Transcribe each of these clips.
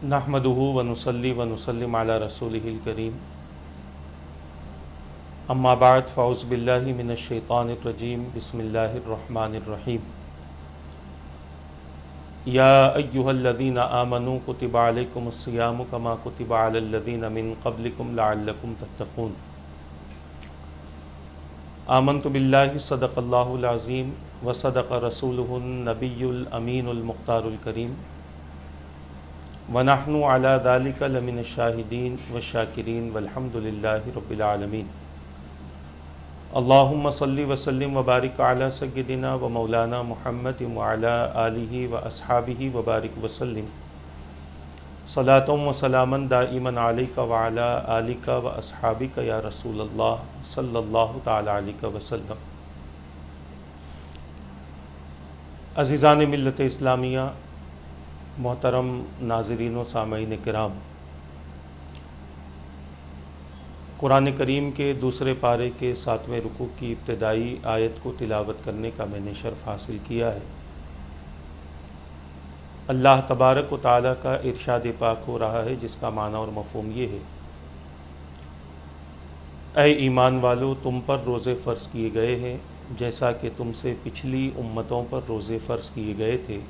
نحمدہ ونصلی ونسلم علی رسولہ الکریم اما بعد فاعوذ باللہ من الشیطان الرجیم بسم اللہ الرحمن الرحیم یا ایہا الذین آمنوا کتب علیکم الصیام کما کتب علی الذین من قبلکم لعلکم تتقون آمنت باللہ صدق اللہ العظیم وصدق رسولہ النبی الامین المختار الکریم وَنَحْنُ عَلَى ذَلِكَ لَمِنَ الشَّاهِدِينَ وَالشَّاكِرِينَ وَالْحَمْدُ لِلَّهِ رَبِّ الْعَالَمِينَ اللہم صلی وسلم وبارک علی سیدنا و مولانا محمد وعلی آلہ واصحابہ وبارک وسلم صلاۃ و سلاما دائما علیک وعلی آلک واصحابک یا رسول اللہ صلی اللہ تعالی علیہ وسلم۔ عزیزان ملت اسلامیہ، محترم ناظرین و سامعین کرام، قرآن کریم کے دوسرے پارے کے 7ویں رکوع کی ابتدائی آیت کو تلاوت کرنے کا میں نے شرف حاصل کیا ہے۔ اللہ تبارک و تعالیٰ کا ارشاد پاک ہو رہا ہے، جس کا معنی اور مفہوم یہ ہے: اے ایمان والو، تم پر روزے فرض کیے گئے ہیں جیسا کہ تم سے پچھلی امتوں پر روزے فرض کیے گئے تھے،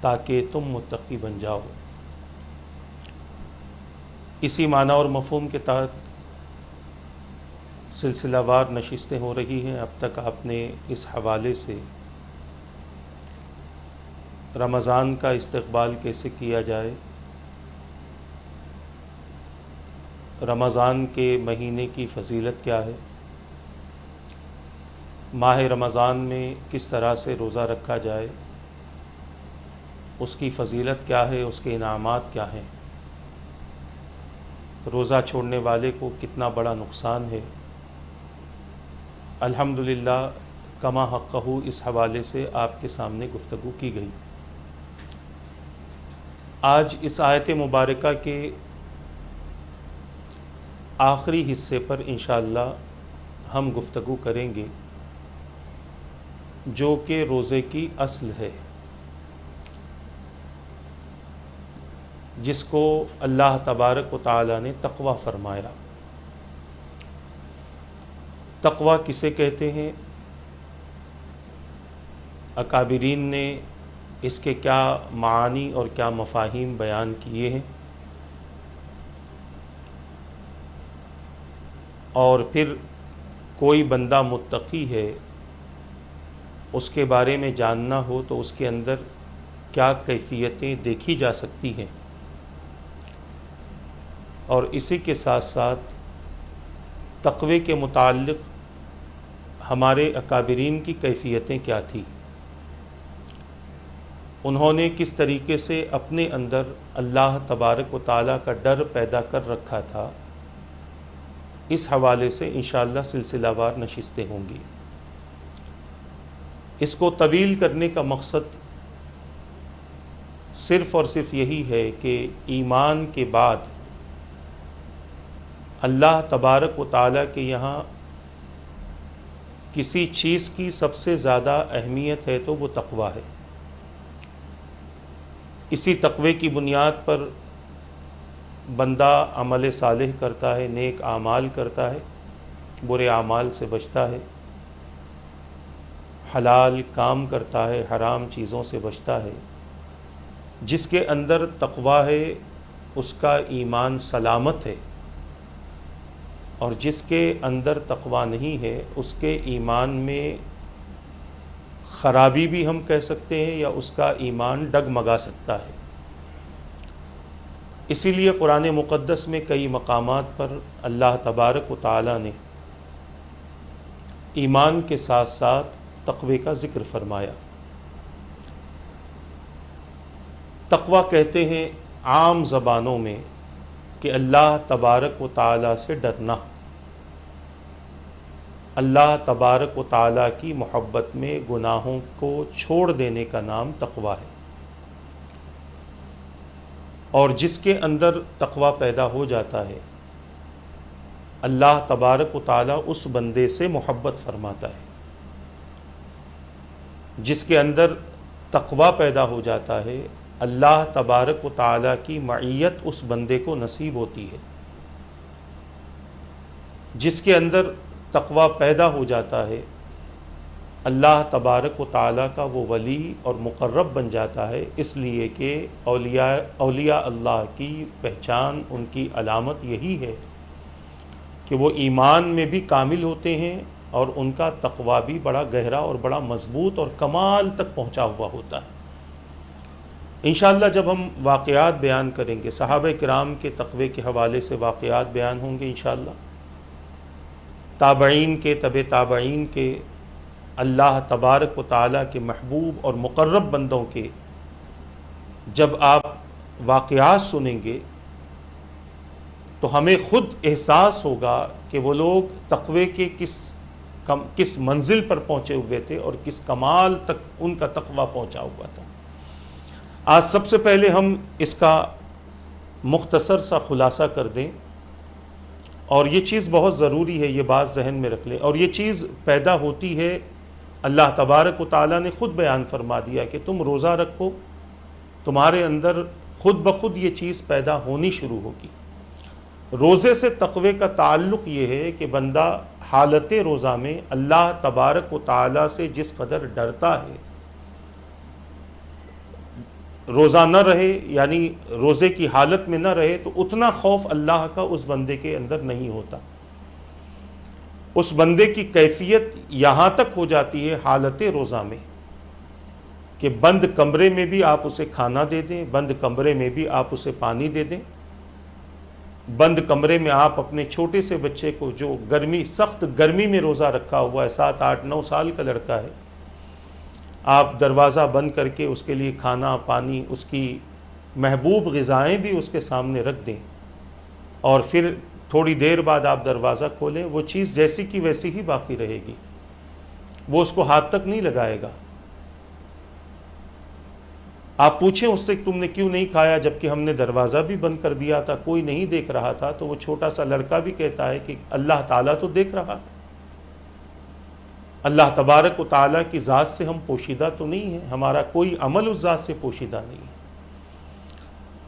تاکہ تم متقی بن جاؤ۔ اسی معنی اور مفہوم کے تحت سلسلہ وار نشستیں ہو رہی ہیں۔ اب تک آپ نے اس حوالے سے رمضان کا استقبال کیسے کیا جائے، رمضان کے مہینے کی فضیلت کیا ہے، ماہ رمضان میں کس طرح سے روزہ رکھا جائے، اس کی فضیلت کیا ہے، اس کے انعامات کیا ہیں، روزہ چھوڑنے والے کو کتنا بڑا نقصان ہے، الحمدللہ کما حقہ اس حوالے سے آپ کے سامنے گفتگو کی گئی۔ آج اس آیت مبارکہ کے آخری حصے پر انشاءاللہ ہم گفتگو کریں گے، جو کہ روزے کی اصل ہے، جس کو اللہ تبارک و تعالیٰ نے تقویٰ فرمایا۔ تقویٰ کسے کہتے ہیں؟ اکابرین نے اس کے کیا معانی اور کیا مفاہیم بیان کیے ہیں، اور پھر کوئی بندہ متقی ہے، اس کے بارے میں جاننا ہو تو اس کے اندر کیا کیفیتیں دیکھی جا سکتی ہیں، اور اسی کے ساتھ ساتھ تقوی کے متعلق ہمارے اکابرین کی کیفیتیں کیا تھیں، انہوں نے کس طریقے سے اپنے اندر اللہ تبارک و تعالیٰ کا ڈر پیدا کر رکھا تھا، اس حوالے سے انشاءاللہ سلسلہ وار نشستیں ہوں گی۔ اس کو طویل کرنے کا مقصد صرف اور صرف یہی ہے کہ ایمان کے بعد اللہ تبارک و تعالیٰ کے یہاں کسی چیز کی سب سے زیادہ اہمیت ہے تو وہ تقویٰ ہے۔ اسی تقوی کی بنیاد پر بندہ عمل صالح کرتا ہے، نیک اعمال کرتا ہے، برے اعمال سے بچتا ہے، حلال کام کرتا ہے، حرام چیزوں سے بچتا ہے۔ جس کے اندر تقویٰ ہے اس کا ایمان سلامت ہے، اور جس کے اندر تقویٰ نہیں ہے اس کے ایمان میں خرابی بھی ہم کہہ سکتے ہیں، یا اس کا ایمان ڈگمگا سکتا ہے۔ اسی لیے قرآن مقدس میں کئی مقامات پر اللہ تبارک و تعالیٰ نے ایمان کے ساتھ ساتھ تقوی کا ذکر فرمایا۔ تقوی کہتے ہیں عام زبانوں میں کہ اللہ تبارک و تعالیٰ سے ڈرنا، اللہ تبارک و تعالیٰ کی محبت میں گناہوں کو چھوڑ دینے کا نام تقویٰ ہے۔ اور جس کے اندر تقویٰ پیدا ہو جاتا ہے، اللہ تبارک و تعالیٰ اس بندے سے محبت فرماتا ہے۔ جس کے اندر تقویٰ پیدا ہو جاتا ہے، اللہ تبارک و تعالیٰ کی معیت اس بندے کو نصیب ہوتی ہے، جس کے اندر تقوی پیدا ہو جاتا ہے، اللہ تبارک و تعالیٰ کا وہ ولی اور مقرب بن جاتا ہے، اس لیے کہ اولیاء اللہ کی پہچان، ان کی علامت یہی ہے کہ وہ ایمان میں بھی کامل ہوتے ہیں اور ان کا تقوی بھی بڑا گہرا اور بڑا مضبوط اور کمال تک پہنچا ہوا ہوتا ہے۔ انشاءاللہ جب ہم واقعات بیان کریں گے، صحابہ کرام کے تقوی کے حوالے سے واقعات بیان ہوں گے انشاءاللہ، تابعین کے، تبع تابعین کے، اللہ تبارک و تعالیٰ کے محبوب اور مقرب بندوں کے جب آپ واقعات سنیں گے تو ہمیں خود احساس ہوگا کہ وہ لوگ تقوی کے کس منزل پر پہنچے ہوئے تھے اور کس کمال تک ان کا تقوی پہنچا ہوا تھا۔ آج سب سے پہلے ہم اس کا مختصر سا خلاصہ کر دیں، اور یہ چیز بہت ضروری ہے، یہ بات ذہن میں رکھ لیں، اور یہ چیز پیدا ہوتی ہے، اللہ تبارک و تعالیٰ نے خود بیان فرما دیا کہ تم روزہ رکھو، تمہارے اندر خود بخود یہ چیز پیدا ہونی شروع ہوگی۔ روزے سے تقوی کا تعلق یہ ہے کہ بندہ حالت روزہ میں اللہ تبارک و تعالیٰ سے جس قدر ڈرتا ہے، روزہ نہ رہے یعنی روزے کی حالت میں نہ رہے تو اتنا خوف اللہ کا اس بندے کے اندر نہیں ہوتا۔ اس بندے کی کیفیت یہاں تک ہو جاتی ہے حالت روزہ میں کہ بند کمرے میں بھی آپ اسے کھانا دے دیں، بند کمرے میں بھی آپ اسے پانی دے دیں، بند کمرے میں آپ اپنے چھوٹے سے بچے کو جو سخت گرمی میں روزہ رکھا ہوا ہے، 7 8 9 سال کا لڑکا ہے، آپ دروازہ بند کر کے اس کے لیے کھانا پانی، اس کی محبوب غذائیں بھی اس کے سامنے رکھ دیں، اور پھر تھوڑی دیر بعد آپ دروازہ کھولیں، وہ چیز جیسی کی ویسی ہی باقی رہے گی، وہ اس کو ہاتھ تک نہیں لگائے گا۔ آپ پوچھیں اس سے تم نے کیوں نہیں کھایا جبکہ ہم نے دروازہ بھی بند کر دیا تھا، کوئی نہیں دیکھ رہا تھا، تو وہ چھوٹا سا لڑکا بھی کہتا ہے کہ اللہ تعالیٰ تو دیکھ رہا، اللہ تبارک و تعالیٰ کی ذات سے ہم پوشیدہ تو نہیں ہیں، ہمارا کوئی عمل اس ذات سے پوشیدہ نہیں ہے۔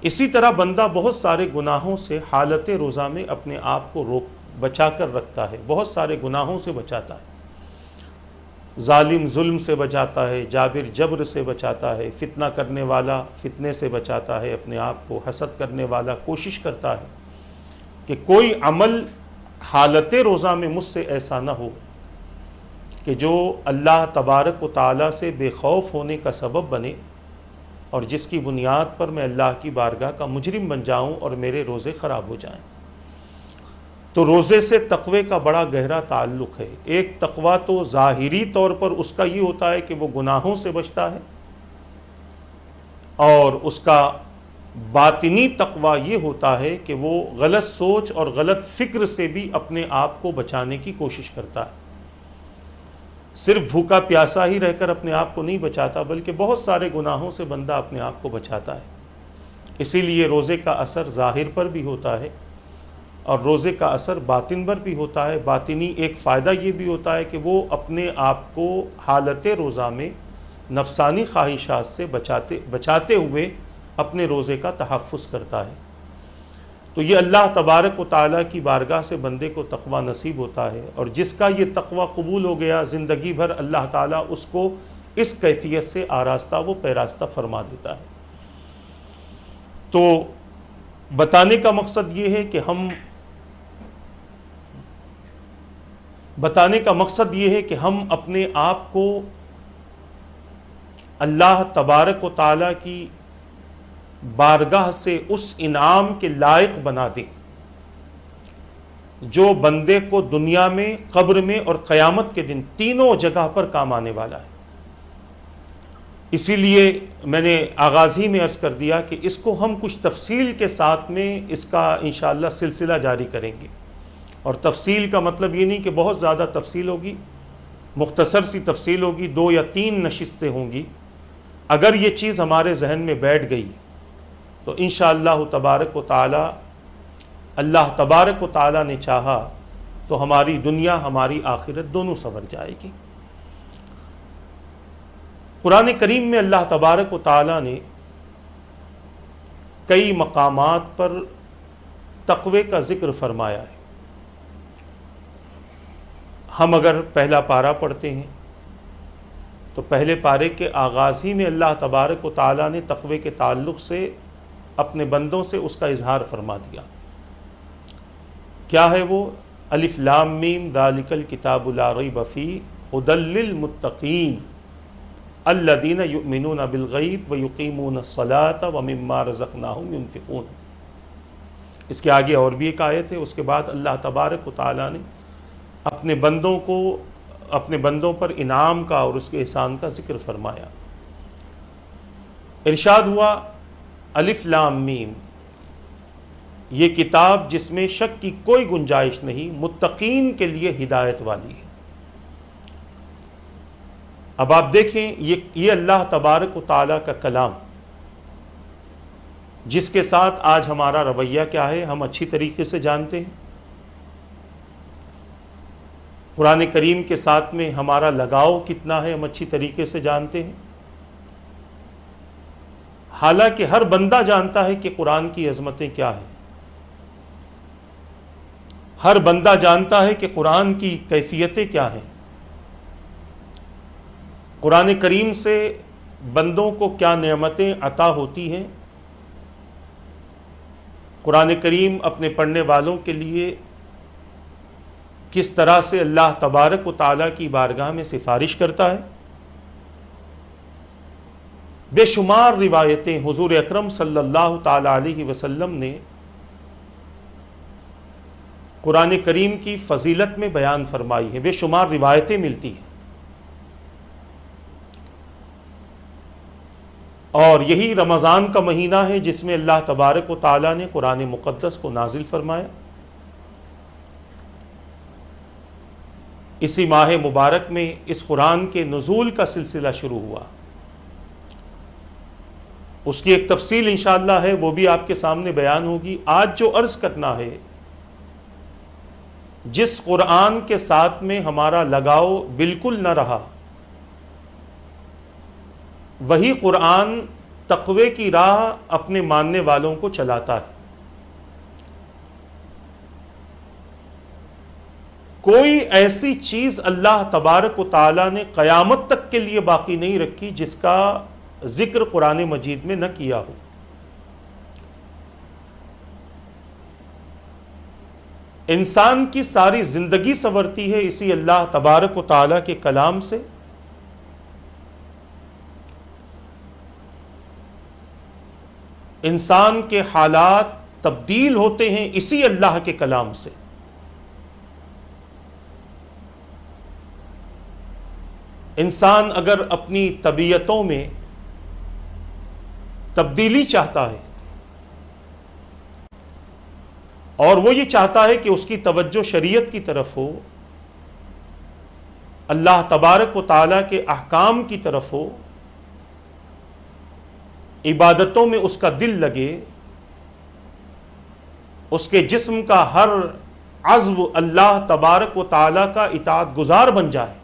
اسی طرح بندہ بہت سارے گناہوں سے حالت روزہ میں اپنے آپ کو بچا کر رکھتا ہے، بہت سارے گناہوں سے بچاتا ہے، ظالم ظلم سے بچاتا ہے، جابر جبر سے بچاتا ہے، فتنہ کرنے والا فتنے سے بچاتا ہے اپنے آپ کو، حسد کرنے والا کوشش کرتا ہے کہ کوئی عمل حالت روزہ میں مجھ سے ایسا نہ ہو کہ جو اللہ تبارک و تعالیٰ سے بے خوف ہونے کا سبب بنے اور جس کی بنیاد پر میں اللہ کی بارگاہ کا مجرم بن جاؤں اور میرے روزے خراب ہو جائیں۔ تو روزے سے تقوی کا بڑا گہرا تعلق ہے۔ ایک تقوی تو ظاہری طور پر اس کا یہ ہوتا ہے کہ وہ گناہوں سے بچتا ہے، اور اس کا باطنی تقوی یہ ہوتا ہے کہ وہ غلط سوچ اور غلط فکر سے بھی اپنے آپ کو بچانے کی کوشش کرتا ہے۔ صرف بھوکا پیاسا ہی رہ کر اپنے آپ کو نہیں بچاتا، بلکہ بہت سارے گناہوں سے بندہ اپنے آپ کو بچاتا ہے۔ اسی لیے روزے کا اثر ظاہر پر بھی ہوتا ہے اور روزے کا اثر باطن پر بھی ہوتا ہے۔ باطنی ایک فائدہ یہ بھی ہوتا ہے کہ وہ اپنے آپ کو حالت روزہ میں نفسانی خواہشات سے بچاتے ہوئے اپنے روزے کا تحفظ کرتا ہے۔ تو یہ اللہ تبارک و تعالیٰ کی بارگاہ سے بندے کو تقوی نصیب ہوتا ہے، اور جس کا یہ تقوی قبول ہو گیا زندگی بھر اللہ تعالیٰ اس کو اس کیفیت سے آراستہ و پیراستہ فرما دیتا ہے۔ تو بتانے کا مقصد یہ ہے کہ ہم اپنے آپ کو اللہ تبارک و تعالیٰ کی بارگاہ سے اس انعام کے لائق بنا دیں جو بندے کو دنیا میں، قبر میں اور قیامت کے دن تینوں جگہ پر کام آنے والا ہے۔ اسی لیے میں نے آغاز ہی میں عرض کر دیا کہ اس کو ہم کچھ تفصیل کے ساتھ میں اس کا انشاءاللہ سلسلہ جاری کریں گے، اور تفصیل کا مطلب یہ نہیں کہ بہت زیادہ تفصیل ہوگی، مختصر سی تفصیل ہوگی، 2 یا 3 نشستیں ہوں گی۔ اگر یہ چیز ہمارے ذہن میں بیٹھ گئی تو انشاءاللہ تبارک و تعالی، اللہ تبارک و تعالی نے چاہا تو ہماری دنیا ہماری آخرت دونوں سنور جائے گی۔ قرآن کریم میں اللہ تبارک و تعالی نے کئی مقامات پر تقوی کا ذکر فرمایا ہے۔ ہم اگر پہلا پارہ پڑھتے ہیں تو پہلے پارے کے آغاز ہی میں اللہ تبارک و تعالیٰ نے تقوی کے تعلق سے اپنے بندوں سے اس کا اظہار فرما دیا۔ کیا ہے وہ؟ الف لام میم ذالک الکتاب لا ریب فیہ ھدی للمتقین الذین یؤمنون بالغیب ویقیمون الصلاۃ ومما رزقناہم ینفقون۔ اس کے آگے اور بھی ایک آیت ہے، اس کے بعد اللہ تبارک و تعالیٰ نے اپنے بندوں پر انعام کا اور اس کے احسان کا ذکر فرمایا۔ ارشاد ہوا الف لام میم، یہ کتاب جس میں شک کی کوئی گنجائش نہیں، متقین کے لیے ہدایت والی ہے۔ اب آپ دیکھیں یہ اللہ تبارک و تعالیٰ کا کلام، جس کے ساتھ آج ہمارا رویہ کیا ہے ہم اچھی طریقے سے جانتے ہیں۔ قرآن کریم کے ساتھ میں ہمارا لگاؤ کتنا ہے ہم اچھی طریقے سے جانتے ہیں۔ حالانکہ ہر بندہ جانتا ہے کہ قرآن کی عظمتیں کیا ہیں، ہر بندہ جانتا ہے کہ قرآن کی کیفیتیں کیا ہیں، قرآن کریم سے بندوں کو کیا نعمتیں عطا ہوتی ہیں، قرآن کریم اپنے پڑھنے والوں کے لیے کس طرح سے اللہ تبارک و تعالیٰ کی بارگاہ میں سفارش کرتا ہے۔ بے شمار روایتیں حضور اکرم صلی اللہ تعالیٰ علیہ وسلم نے قرآن کریم کی فضیلت میں بیان فرمائی ہیں، بے شمار روایتیں ملتی ہیں، اور یہی رمضان کا مہینہ ہے جس میں اللہ تبارک و تعالیٰ نے قرآن مقدس کو نازل فرمایا۔ اسی ماہ مبارک میں اس قرآن کے نزول کا سلسلہ شروع ہوا۔ اس کی ایک تفصیل انشاءاللہ ہے، وہ بھی آپ کے سامنے بیان ہوگی۔ آج جو عرض کرنا ہے، جس قرآن کے ساتھ میں ہمارا لگاؤ بالکل نہ رہا، وہی قرآن تقوی کی راہ اپنے ماننے والوں کو چلاتا ہے۔ کوئی ایسی چیز اللہ تبارک و تعالیٰ نے قیامت تک کے لیے باقی نہیں رکھی جس کا ذکر قرآن مجید میں نہ کیا ہو۔ انسان کی ساری زندگی سنورتی ہے اسی اللہ تبارک و تعالیٰ کے کلام سے۔ انسان کے حالات تبدیل ہوتے ہیں اسی اللہ کے کلام سے۔ انسان اگر اپنی طبیعتوں میں تبدیلی چاہتا ہے، اور وہ یہ چاہتا ہے کہ اس کی توجہ شریعت کی طرف ہو، اللہ تبارک و تعالیٰ کے احکام کی طرف ہو، عبادتوں میں اس کا دل لگے، اس کے جسم کا ہر عضو اللہ تبارک و تعالیٰ کا اطاعت گزار بن جائے،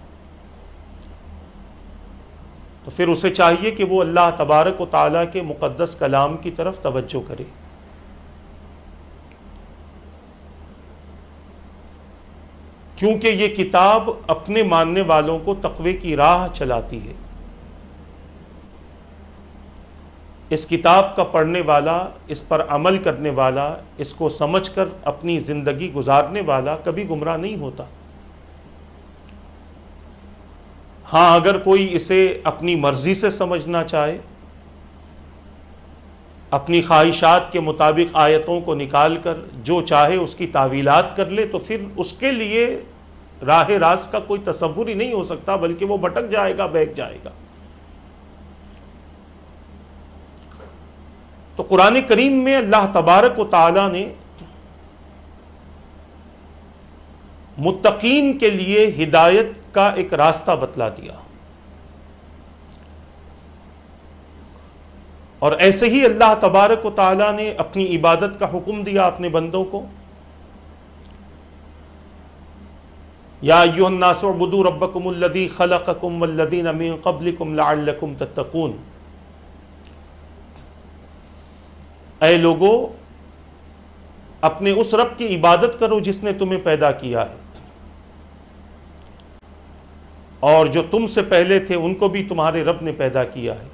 تو پھر اسے چاہیے کہ وہ اللہ تبارک و تعالیٰ کے مقدس کلام کی طرف توجہ کرے۔ کیونکہ یہ کتاب اپنے ماننے والوں کو تقوی کی راہ چلاتی ہے۔ اس کتاب کا پڑھنے والا، اس پر عمل کرنے والا، اس کو سمجھ کر اپنی زندگی گزارنے والا کبھی گمراہ نہیں ہوتا۔ ہاں، اگر کوئی اسے اپنی مرضی سے سمجھنا چاہے، اپنی خواہشات کے مطابق آیتوں کو نکال کر جو چاہے اس کی تعویلات کر لے، تو پھر اس کے لیے راہ راست کا کوئی تصور ہی نہیں ہو سکتا، بلکہ وہ بھٹک جائے گا، بہک جائے گا۔ تو قرآن کریم میں اللہ تبارک و تعالیٰ نے متقین کے لیے ہدایت کا ایک راستہ بتلا دیا، اور ایسے ہی اللہ تبارک و تعالیٰ نے اپنی عبادت کا حکم دیا اپنے بندوں کو۔ یا ایھا الناس اعبدوا ربکم الذی خلقکم والذین من قبلکم لعلکم تتقون۔ اے لوگو اپنے اس رب کی عبادت کرو جس نے تمہیں پیدا کیا ہے اور جو تم سے پہلے تھے ان کو بھی تمہارے رب نے پیدا کیا ہے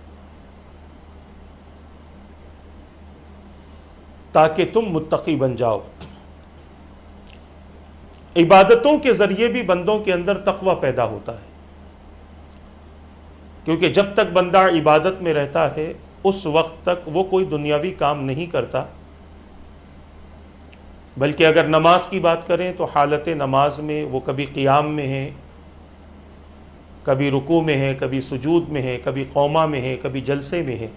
تاکہ تم متقی بن جاؤ۔ عبادتوں کے ذریعے بھی بندوں کے اندر تقوی پیدا ہوتا ہے، کیونکہ جب تک بندہ عبادت میں رہتا ہے اس وقت تک وہ کوئی دنیاوی کام نہیں کرتا، بلکہ اگر نماز کی بات کریں تو حالت نماز میں وہ کبھی قیام میں ہے، کبھی رکوع میں ہے، کبھی سجود میں ہے، کبھی قومہ میں ہے، کبھی جلسے میں ہے،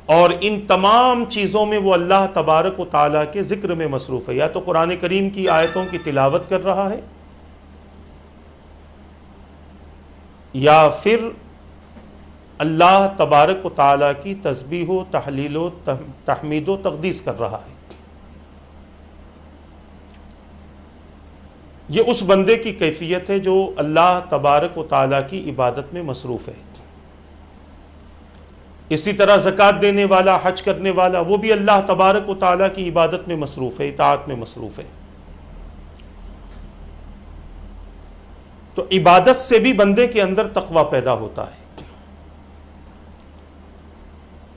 اور ان تمام چیزوں میں وہ اللہ تبارک و تعالیٰ کے ذکر میں مصروف ہے، یا تو قرآن کریم کی آیتوں کی تلاوت کر رہا ہے یا پھر اللہ تبارک و تعالیٰ کی تسبیح و تحلیل و تحمید و تقدیس کر رہا ہے۔ یہ اس بندے کی کیفیت ہے جو اللہ تبارک و تعالیٰ کی عبادت میں مصروف ہے۔ اسی طرح زکوٰۃ دینے والا، حج کرنے والا، وہ بھی اللہ تبارک و تعالیٰ کی عبادت میں مصروف ہے، اطاعت میں مصروف ہے۔ تو عبادت سے بھی بندے کے اندر تقوی پیدا ہوتا ہے۔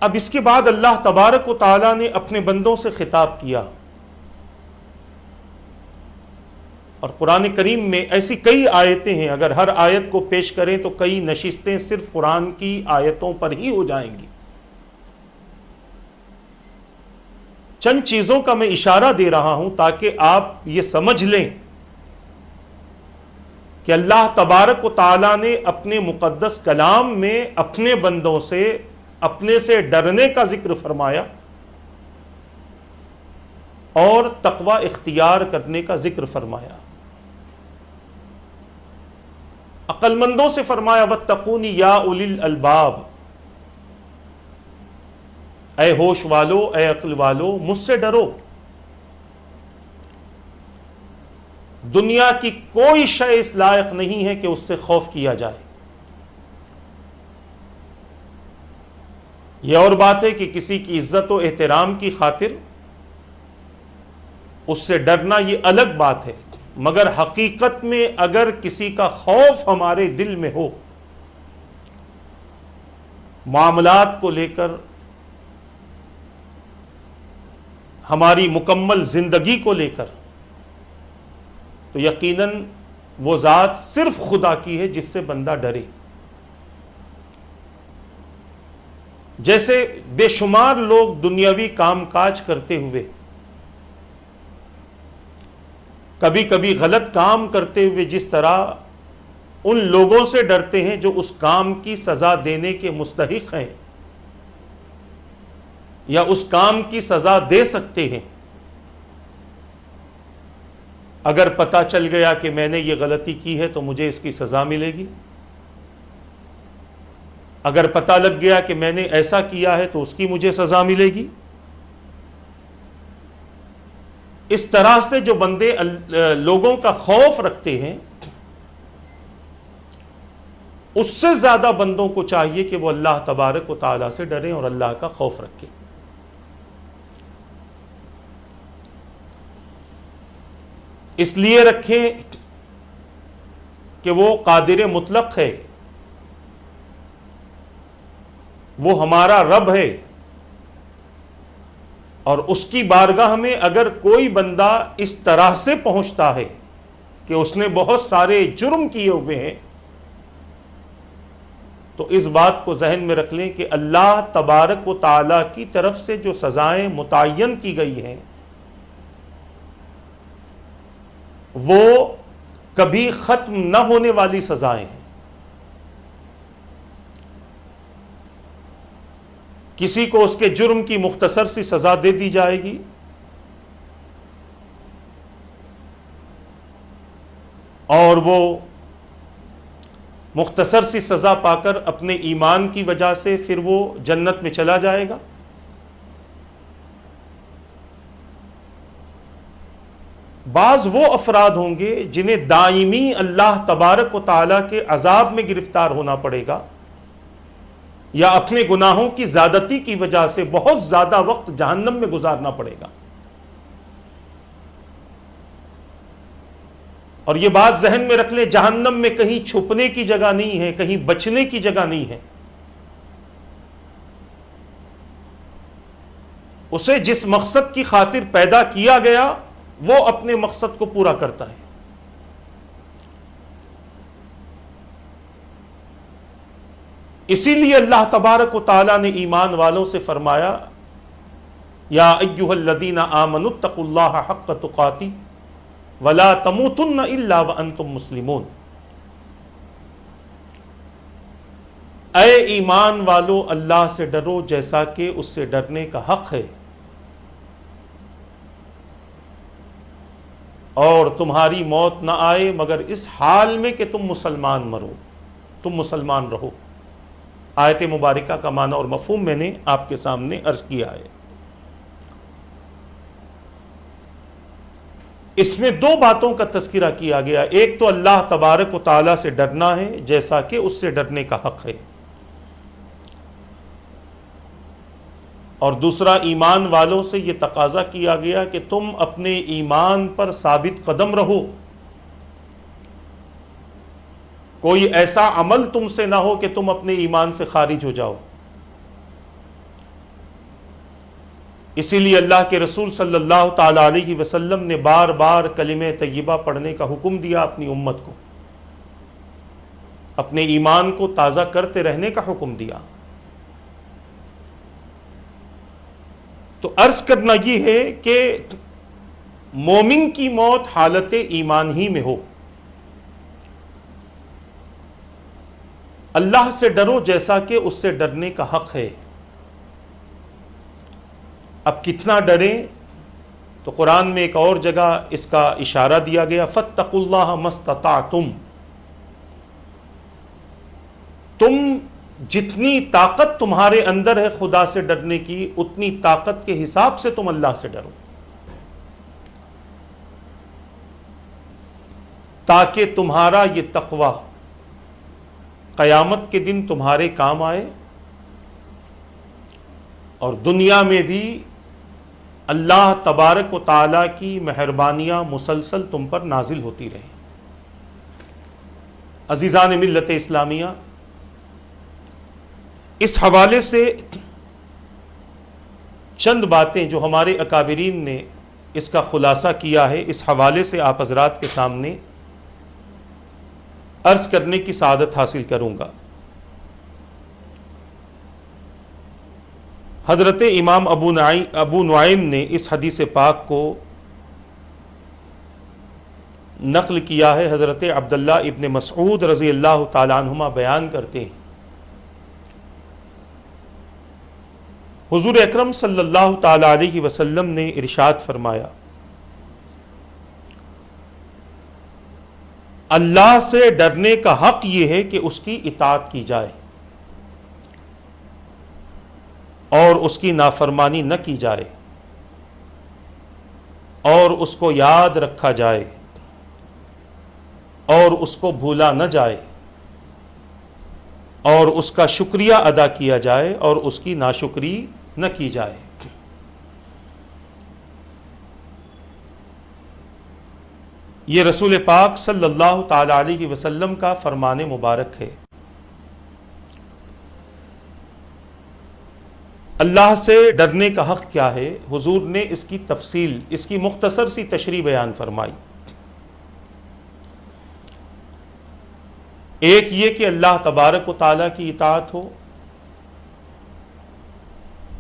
اب اس کے بعد اللہ تبارک و تعالیٰ نے اپنے بندوں سے خطاب کیا، اور قرآن کریم میں ایسی کئی آیتیں ہیں، اگر ہر آیت کو پیش کریں تو کئی نشستیں صرف قرآن کی آیتوں پر ہی ہو جائیں گی۔ چند چیزوں کا میں اشارہ دے رہا ہوں تاکہ آپ یہ سمجھ لیں کہ اللہ تبارک و تعالیٰ نے اپنے مقدس کلام میں اپنے بندوں سے اپنے سے ڈرنے کا ذکر فرمایا اور تقوی اختیار کرنے کا ذکر فرمایا۔ عقل مندوں سے فرمایا واتقونی یا اولی الالباب، اے ہوش والو، اے عقل والو، مجھ سے ڈرو۔ دنیا کی کوئی شے اس لائق نہیں ہے کہ اس سے خوف کیا جائے۔ یہ اور بات ہے کہ کسی کی عزت و احترام کی خاطر اس سے ڈرنا یہ الگ بات ہے، مگر حقیقت میں اگر کسی کا خوف ہمارے دل میں ہو، معاملات کو لے کر، ہماری مکمل زندگی کو لے کر، تو یقیناً وہ ذات صرف خدا کی ہے جس سے بندہ ڈرے۔ جیسے بے شمار لوگ دنیاوی کام کاج کرتے ہوئے، کبھی کبھی غلط کام کرتے ہوئے جس طرح ان لوگوں سے ڈرتے ہیں جو اس کام کی سزا دینے کے مستحق ہیں یا اس کام کی سزا دے سکتے ہیں، اگر پتہ چل گیا کہ میں نے یہ غلطی کی ہے تو مجھے اس کی سزا ملے گی، اگر پتہ لگ گیا کہ میں نے ایسا کیا ہے تو اس کی مجھے سزا ملے گی، اس طرح سے جو بندے لوگوں کا خوف رکھتے ہیں، اس سے زیادہ بندوں کو چاہیے کہ وہ اللہ تبارک و تعالیٰ سے ڈریں اور اللہ کا خوف رکھیں۔ اس لیے رکھیں کہ وہ قادر مطلق ہے، وہ ہمارا رب ہے، اور اس کی بارگاہ میں اگر کوئی بندہ اس طرح سے پہنچتا ہے کہ اس نے بہت سارے جرم کیے ہوئے ہیں، تو اس بات کو ذہن میں رکھ لیں کہ اللہ تبارک و تعالیٰ کی طرف سے جو سزائیں متعین کی گئی ہیں وہ کبھی ختم نہ ہونے والی سزائیں ہیں۔ کسی کو اس کے جرم کی مختصر سی سزا دے دی جائے گی، اور وہ مختصر سی سزا پا کر اپنے ایمان کی وجہ سے پھر وہ جنت میں چلا جائے گا۔ بعض وہ افراد ہوں گے جنہیں دائمی اللہ تبارک و تعالیٰ کے عذاب میں گرفتار ہونا پڑے گا، یا اپنے گناہوں کی زیادتی کی وجہ سے بہت زیادہ وقت جہنم میں گزارنا پڑے گا. اور یہ بات ذہن میں رکھ لیں، جہنم میں کہیں چھپنے کی جگہ نہیں ہے، کہیں بچنے کی جگہ نہیں ہے. اسے جس مقصد کی خاطر پیدا کیا گیا وہ اپنے مقصد کو پورا کرتا ہے. اسی لیے اللہ تبارک و تعالیٰ نے ایمان والوں سے فرمایا، یا ایھا الذین آمنوا اتقوا اللہ حق تقاتہ ولا تموتن الا وانتم مسلمون. اے ایمان والو، اللہ سے ڈرو جیسا کہ اس سے ڈرنے کا حق ہے، اور تمہاری موت نہ آئے مگر اس حال میں کہ تم مسلمان مرو، تم مسلمان رہو. آیت مبارکہ کا معنی اور مفہوم میں نے آپ کے سامنے عرض کیا ہے. اس میں دو باتوں کا تذکرہ کیا گیا، ایک تو اللہ تبارک و تعالیٰ سے ڈرنا ہے جیسا کہ اس سے ڈرنے کا حق ہے، اور دوسرا ایمان والوں سے یہ تقاضا کیا گیا کہ تم اپنے ایمان پر ثابت قدم رہو، کوئی ایسا عمل تم سے نہ ہو کہ تم اپنے ایمان سے خارج ہو جاؤ. اسی لیے اللہ کے رسول صلی اللہ تعالی علیہ وسلم نے بار بار کلمہ طیبہ پڑھنے کا حکم دیا اپنی امت کو، اپنے ایمان کو تازہ کرتے رہنے کا حکم دیا. تو عرض کرنا یہ ہے کہ مومن کی موت حالت ایمان ہی میں ہو. اللہ سے ڈرو جیسا کہ اس سے ڈرنے کا حق ہے. اب کتنا ڈریں؟ تو قرآن میں ایک اور جگہ اس کا اشارہ دیا گیا، فاتقوا اللہ ما استطعتم. تم جتنی طاقت تمہارے اندر ہے خدا سے ڈرنے کی، اتنی طاقت کے حساب سے تم اللہ سے ڈرو، تاکہ تمہارا یہ تقوی قیامت کے دن تمہارے کام آئے، اور دنیا میں بھی اللہ تبارک و تعالیٰ کی مہربانیاں مسلسل تم پر نازل ہوتی رہیں. عزیزان ملت اسلامیہ، اس حوالے سے چند باتیں جو ہمارے اکابرین نے اس کا خلاصہ کیا ہے، اس حوالے سے آپ حضرات کے سامنے عرض کرنے کی سعادت حاصل کروں گا. حضرت امام ابو نعیم نے اس حدیث پاک کو نقل کیا ہے. حضرت عبداللہ ابن مسعود رضی اللہ تعالیٰ عنہما بیان کرتے ہیں، حضور اکرم صلی اللہ تعالیٰ علیہ وسلم نے ارشاد فرمایا، اللہ سے ڈرنے کا حق یہ ہے کہ اس کی اطاعت کی جائے اور اس کی نافرمانی نہ کی جائے، اور اس کو یاد رکھا جائے اور اس کو بھولا نہ جائے، اور اس کا شکریہ ادا کیا جائے اور اس کی ناشکری نہ کی جائے. یہ رسول پاک صلی اللہ تعالی علیہ وسلم کا فرمان مبارک ہے. اللہ سے ڈرنے کا حق کیا ہے؟ حضور نے اس کی تفصیل، اس کی مختصر سی تشریح بیان فرمائی. ایک یہ کہ اللہ تبارک و تعالیٰ کی اطاعت ہو.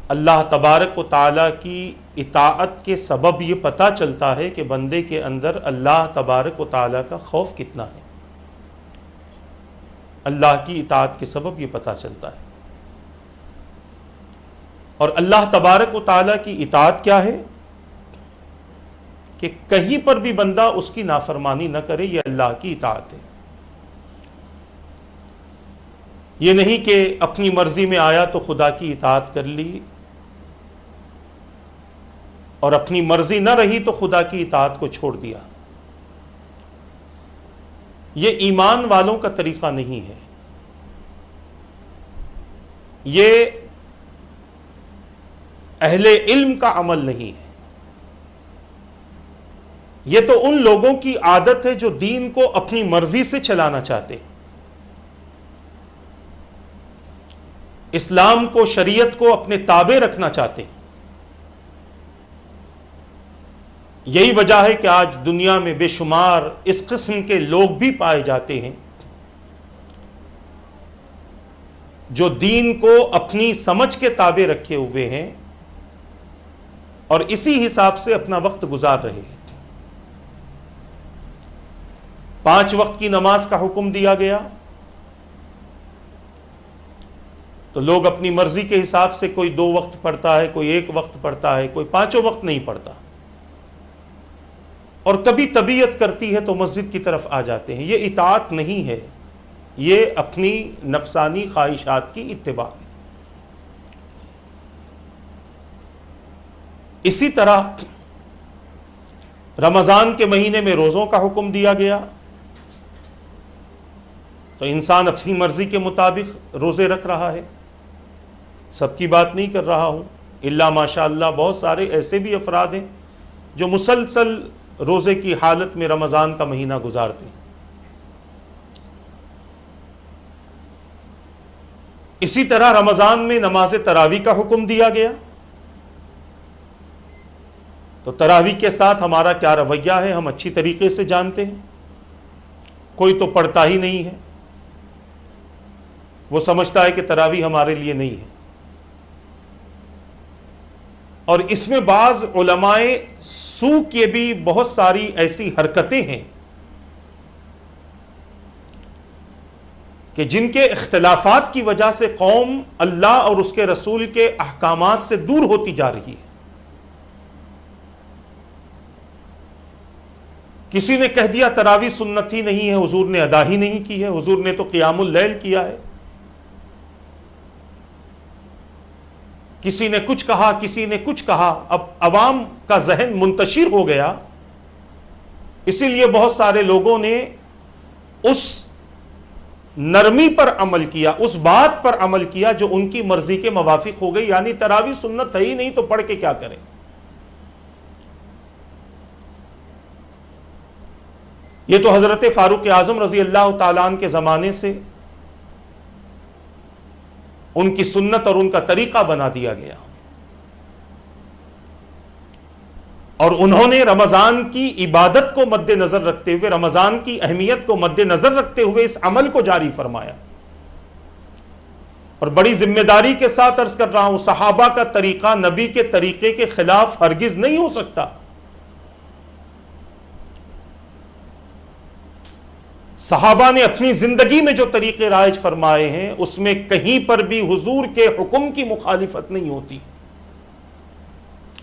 اللہ تبارک و تعالیٰ کی اطاعت کے سبب یہ پتہ چلتا ہے کہ بندے کے اندر اللہ تبارک و تعالیٰ کا خوف کتنا ہے. اللہ کی اطاعت کے سبب یہ پتہ چلتا ہے. اور اللہ تبارک و تعالیٰ کی اطاعت کیا ہے؟ کہ کہیں پر بھی بندہ اس کی نافرمانی نہ کرے، یہ اللہ کی اطاعت ہے. یہ نہیں کہ اپنی مرضی میں آیا تو خدا کی اطاعت کر لی، اور اپنی مرضی نہ رہی تو خدا کی اطاعت کو چھوڑ دیا. یہ ایمان والوں کا طریقہ نہیں ہے. یہ اہل علم کا عمل نہیں ہے، یہ تو ان لوگوں کی عادت ہے جو دین کو اپنی مرضی سے چلانا چاہتے ہیں، اسلام کو، شریعت کو اپنے تابع رکھنا چاہتے ہیں۔ یہی وجہ ہے کہ آج دنیا میں بے شمار اس قسم کے لوگ بھی پائے جاتے ہیں جو دین کو اپنی سمجھ کے تابع رکھے ہوئے ہیں اور اسی حساب سے اپنا وقت گزار رہے ہیں۔ 5 وقت کی نماز کا حکم دیا گیا تو لوگ اپنی مرضی کے حساب سے کوئی 2 وقت پڑھتا ہے، کوئی 1 وقت پڑھتا ہے، کوئی 5 وقت نہیں پڑھتا، اور کبھی طبیعت کرتی ہے تو مسجد کی طرف آ جاتے ہیں۔ یہ اطاعت نہیں ہے، یہ اپنی نفسانی خواہشات کی اتباع ہے۔ اسی طرح رمضان کے مہینے میں روزوں کا حکم دیا گیا تو انسان اپنی مرضی کے مطابق روزے رکھ رہا ہے، سب کی بات نہیں کر رہا ہوں، الا ماشاء اللہ بہت سارے ایسے بھی افراد ہیں جو مسلسل روزے کی حالت میں رمضان کا مہینہ گزارتے ہیں۔ اسی طرح رمضان میں نماز تراویح کا حکم دیا گیا تو تراویح کے ساتھ ہمارا کیا رویہ ہے ہم اچھی طریقے سے جانتے ہیں۔ کوئی تو پڑھتا ہی نہیں ہے، وہ سمجھتا ہے کہ تراویح ہمارے لیے نہیں ہے، اور اس میں بعض علماء سو کے بھی بہت ساری ایسی حرکتیں ہیں کہ جن کے اختلافات کی وجہ سے قوم اللہ اور اس کے رسول کے احکامات سے دور ہوتی جا رہی ہے۔ کسی نے کہہ دیا تراویح سنت ہی نہیں ہے، حضور نے ادا ہی نہیں کی ہے، حضور نے تو قیام اللیل کیا ہے۔ کسی نے کچھ کہا، کسی نے کچھ کہا، اب عوام کا ذہن منتشر ہو گیا، اسی لیے بہت سارے لوگوں نے اس نرمی پر عمل کیا، اس بات پر عمل کیا جو ان کی مرضی کے موافق ہو گئی، یعنی تراویح سنت ہے ہی نہیں تو پڑھ کے کیا کریں۔ یہ تو حضرت فاروق اعظم رضی اللہ تعالیٰ عنہ کے زمانے سے ان کی سنت اور ان کا طریقہ بنا دیا گیا، اور انہوں نے رمضان کی عبادت کو مد نظر رکھتے ہوئے، رمضان کی اہمیت کو مد نظر رکھتے ہوئے اس عمل کو جاری فرمایا۔ اور بڑی ذمہ داری کے ساتھ عرض کر رہا ہوں، صحابہ کا طریقہ نبی کے طریقے کے خلاف ہرگز نہیں ہو سکتا۔ صحابہ نے اپنی زندگی میں جو طریقے رائج فرمائے ہیں اس میں کہیں پر بھی حضور کے حکم کی مخالفت نہیں ہوتی۔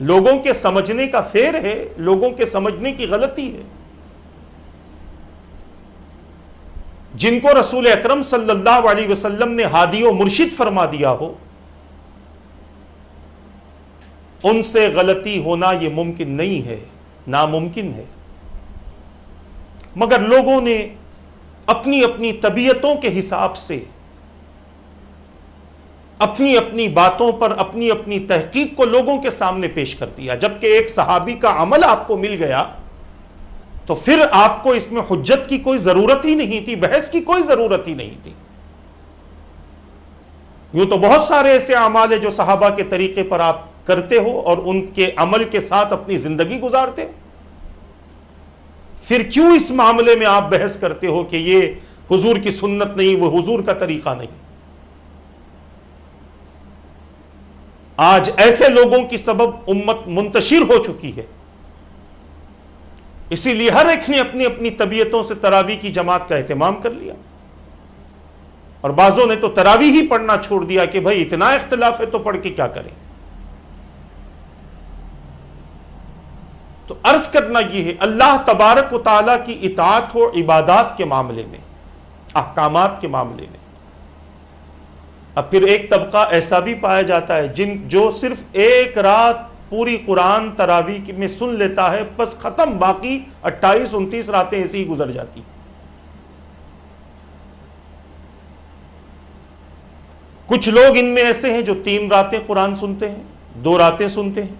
لوگوں کے سمجھنے کا فیر ہے، لوگوں کے سمجھنے کی غلطی ہے۔ جن کو رسول اکرم صلی اللہ علیہ وسلم نے ہادی و مرشد فرما دیا ہو، ان سے غلطی ہونا یہ ممکن نہیں ہے، ناممکن ہے۔ مگر لوگوں نے اپنی اپنی طبیعتوں کے حساب سے اپنی اپنی باتوں پر اپنی اپنی تحقیق کو لوگوں کے سامنے پیش کر دیا، جبکہ ایک صحابی کا عمل آپ کو مل گیا تو پھر آپ کو اس میں حجت کی کوئی ضرورت ہی نہیں تھی، بحث کی کوئی ضرورت ہی نہیں تھی۔ یوں تو بہت سارے ایسے اعمال ہیں جو صحابہ کے طریقے پر آپ کرتے ہو اور ان کے عمل کے ساتھ اپنی زندگی گزارتے ہو، پھر کیوں اس معاملے میں آپ بحث کرتے ہو کہ یہ حضور کی سنت نہیں، وہ حضور کا طریقہ نہیں؟ آج ایسے لوگوں کی سبب امت منتشر ہو چکی ہے، اسی لیے ہر ایک نے اپنی اپنی طبیعتوں سے تراویح کی جماعت کا اہتمام کر لیا، اور بعضوں نے تو تراویح ہی پڑھنا چھوڑ دیا کہ بھائی اتنا اختلاف ہے تو پڑھ کے کیا کریں۔ تو عرض کرنا یہ ہے، اللہ تبارک و تعالیٰ کی اطاعت ہو عبادات کے معاملے میں، احکامات کے معاملے میں۔ اب پھر ایک طبقہ ایسا بھی پایا جاتا ہے جو صرف ایک رات پوری قرآن تراویح میں سن لیتا ہے، بس ختم، باقی 28-29 راتیں ایسی ہی گزر جاتی۔ کچھ لوگ ان میں ایسے ہیں جو 3 راتیں قرآن سنتے ہیں، 2 راتیں سنتے ہیں.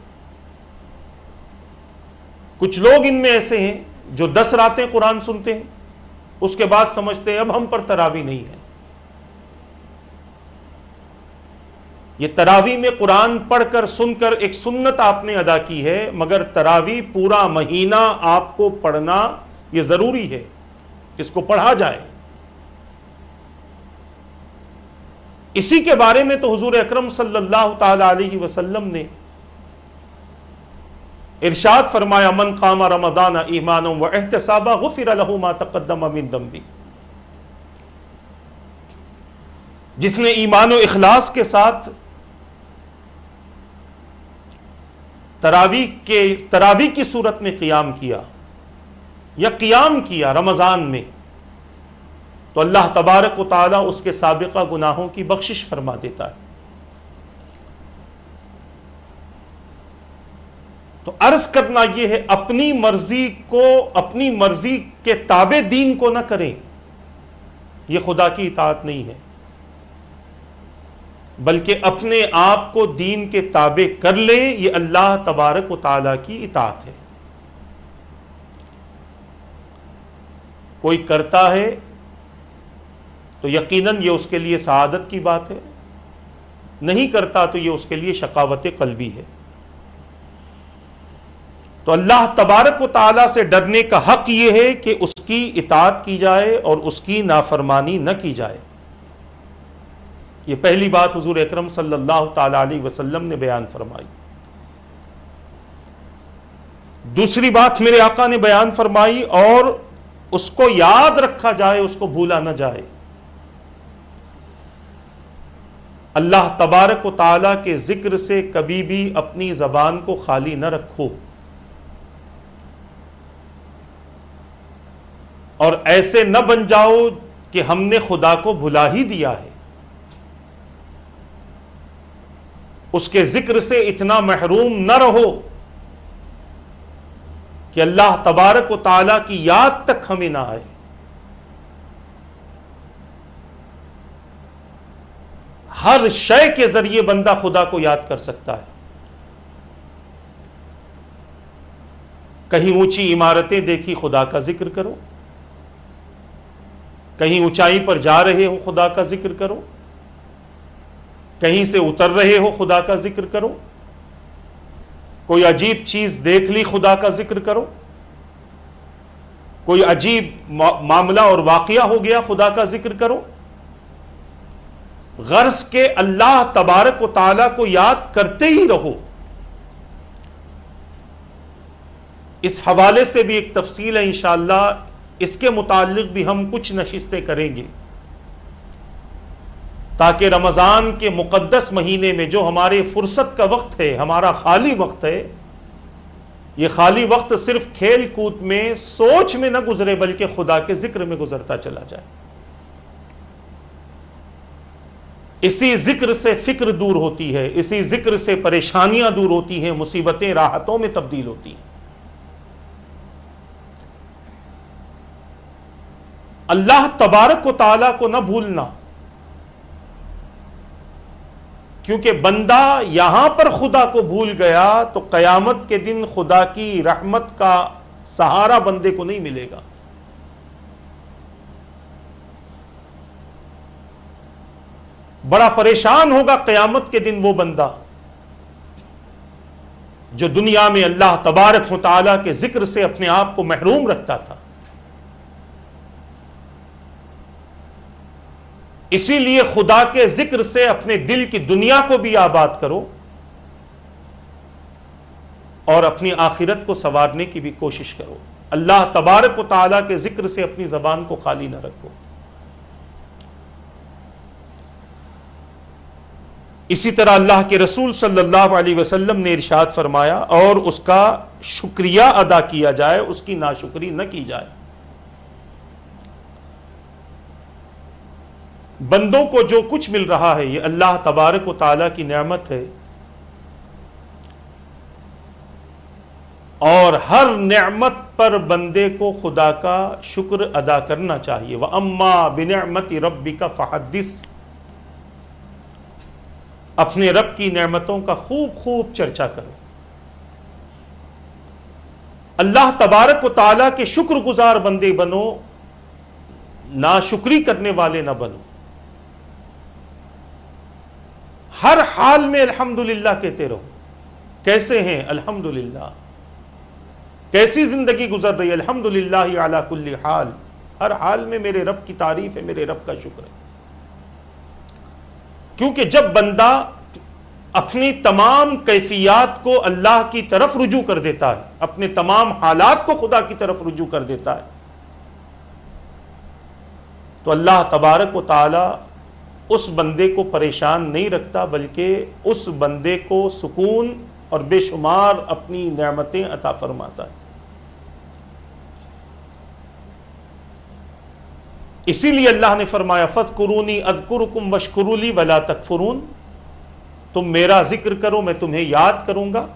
کچھ لوگ ان میں ایسے ہیں جو 10 راتیں قرآن سنتے ہیں، اس کے بعد سمجھتے ہیں اب ہم پر تراویح نہیں ہے. یہ تراویح میں قرآن پڑھ کر سن کر ایک سنت آپ نے ادا کی ہے، مگر تراویح پورا مہینہ آپ کو پڑھنا یہ ضروری ہے، اس کو پڑھا جائے. اسی کے بارے میں تو حضور اکرم صلی اللہ تعالی علیہ وسلم نے ارشاد فرمایا من قام رمضان ایمانا واحتسابا غفر له ما تقدم من ذنبه. جس نے ایمان و اخلاص کے ساتھ تراویح کی صورت میں قیام کیا یا قیام کیا رمضان میں، تو اللہ تبارک و تعالیٰ اس کے سابقہ گناہوں کی بخشش فرما دیتا ہے. تو عرض کرنا یہ ہے اپنی مرضی کے تابع دین کو نہ کریں، یہ خدا کی اطاعت نہیں ہے، بلکہ اپنے آپ کو دین کے تابع کر لیں، یہ اللہ تبارک و تعالیٰ کی اطاعت ہے. کوئی کرتا ہے تو یقیناً یہ اس کے لیے سعادت کی بات ہے، نہیں کرتا تو یہ اس کے لیے شقاوت قلبی ہے. تو اللہ تبارک و تعالیٰ سے ڈرنے کا حق یہ ہے کہ اس کی اطاعت کی جائے اور اس کی نافرمانی نہ کی جائے. یہ پہلی بات حضور اکرم صلی اللہ تعالی علیہ وسلم نے بیان فرمائی. دوسری بات میرے آقا نے بیان فرمائی اور اس کو یاد رکھا جائے، اس کو بھولا نہ جائے. اللہ تبارک و تعالیٰ کے ذکر سے کبھی بھی اپنی زبان کو خالی نہ رکھو، اور ایسے نہ بن جاؤ کہ ہم نے خدا کو بھلا ہی دیا ہے. اس کے ذکر سے اتنا محروم نہ رہو کہ اللہ تبارک و تعالیٰ کی یاد تک ہمیں نہ آئے. ہر شے کے ذریعے بندہ خدا کو یاد کر سکتا ہے. کہیں اونچی عمارتیں دیکھی، خدا کا ذکر کرو. کہیں اونچائی پر جا رہے ہو، خدا کا ذکر کرو. کہیں سے اتر رہے ہو، خدا کا ذکر کرو. کوئی عجیب چیز دیکھ لی، خدا کا ذکر کرو. کوئی عجیب معاملہ اور واقعہ ہو گیا، خدا کا ذکر کرو. غرض کے اللہ تبارک و تعالیٰ کو یاد کرتے ہی رہو. اس حوالے سے بھی ایک تفصیل ہے انشاءاللہ، اس کے متعلق بھی ہم کچھ نشستیں کریں گے، تاکہ رمضان کے مقدس مہینے میں جو ہمارے فرصت کا وقت ہے، ہمارا خالی وقت ہے، یہ خالی وقت صرف کھیل کود میں، سوچ میں نہ گزرے، بلکہ خدا کے ذکر میں گزرتا چلا جائے. اسی ذکر سے فکر دور ہوتی ہے، اسی ذکر سے پریشانیاں دور ہوتی ہیں، مصیبتیں راحتوں میں تبدیل ہوتی ہیں. اللہ تبارک و تعالیٰ کو نہ بھولنا، کیونکہ بندہ یہاں پر خدا کو بھول گیا تو قیامت کے دن خدا کی رحمت کا سہارا بندے کو نہیں ملے گا. بڑا پریشان ہوگا قیامت کے دن وہ بندہ جو دنیا میں اللہ تبارک و تعالیٰ کے ذکر سے اپنے آپ کو محروم رکھتا تھا. اسی لیے خدا کے ذکر سے اپنے دل کی دنیا کو بھی آباد کرو اور اپنی آخرت کو سنوارنے کی بھی کوشش کرو. اللہ تبارک و تعالیٰ کے ذکر سے اپنی زبان کو خالی نہ رکھو. اسی طرح اللہ کے رسول صلی اللہ علیہ وسلم نے ارشاد فرمایا اور اس کا شکریہ ادا کیا جائے، اس کی ناشکری نہ کی جائے. بندوں کو جو کچھ مل رہا ہے یہ اللہ تبارک و تعالیٰ کی نعمت ہے، اور ہر نعمت پر بندے کو خدا کا شکر ادا کرنا چاہیے. وَأَمَّا بِنِعْمَةِ رَبِّكَ فَحَدِّثْ. اپنے رب کی نعمتوں کا خوب خوب چرچا کرو، اللہ تبارک و تعالیٰ کے شکر گزار بندے بنو، ناشکری کرنے والے نہ بنو، ہر حال میں الحمدللہ کہتے رہو۔ کیسے ہیں؟ الحمدللہ۔ کیسی زندگی گزر رہی ہے؟ الحمدللہ علی کل حال، ہر حال میں میرے رب کی تعریف ہے، میرے رب کا شکر ہے۔ کیونکہ جب بندہ اپنی تمام کیفیات کو اللہ کی طرف رجوع کر دیتا ہے، اپنے تمام حالات کو خدا کی طرف رجوع کر دیتا ہے، تو اللہ تبارک و تعالی اس بندے کو پریشان نہیں رکھتا، بلکہ اس بندے کو سکون اور بے شمار اپنی نعمتیں عطا فرماتا ہے۔ اسی لیے اللہ نے فرمایا فاذکرونی اذکرکم واشکروا لی ولا تکفرون، تم میرا ذکر کرو میں تمہیں یاد کروں گا،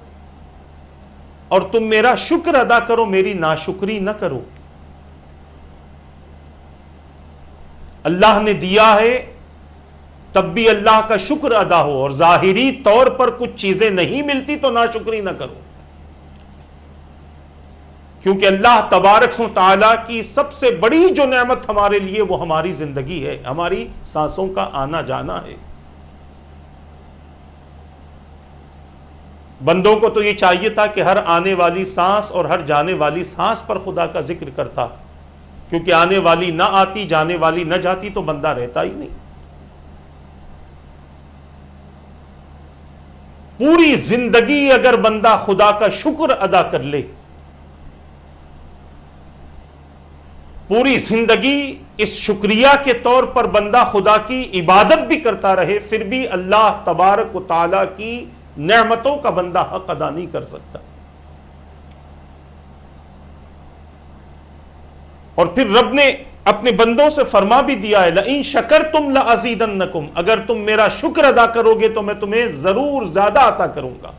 اور تم میرا شکر ادا کرو، میری ناشکری نہ کرو۔ اللہ نے دیا ہے تب بھی اللہ کا شکر ادا ہو، اور ظاہری طور پر کچھ چیزیں نہیں ملتی تو ناشکری نہ کرو، کیونکہ اللہ تبارک و تعالیٰ کی سب سے بڑی جو نعمت ہمارے لیے وہ ہماری زندگی ہے، ہماری سانسوں کا آنا جانا ہے۔ بندوں کو تو یہ چاہیے تھا کہ ہر آنے والی سانس اور ہر جانے والی سانس پر خدا کا ذکر کرتا، کیونکہ آنے والی نہ آتی، جانے والی نہ جاتی تو بندہ رہتا ہی نہیں۔ پوری زندگی اگر بندہ خدا کا شکر ادا کر لے، پوری زندگی اس شکریہ کے طور پر بندہ خدا کی عبادت بھی کرتا رہے، پھر بھی اللہ تبارک و تعالیٰ کی نعمتوں کا بندہ حق ادا نہیں کر سکتا۔ اور پھر رب نے اپنے بندوں سے فرما بھی دیا ہے لئن شکرتم لازیدنکم، اگر تم میرا شکر ادا کرو گے تو میں تمہیں ضرور زیادہ عطا کروں گا۔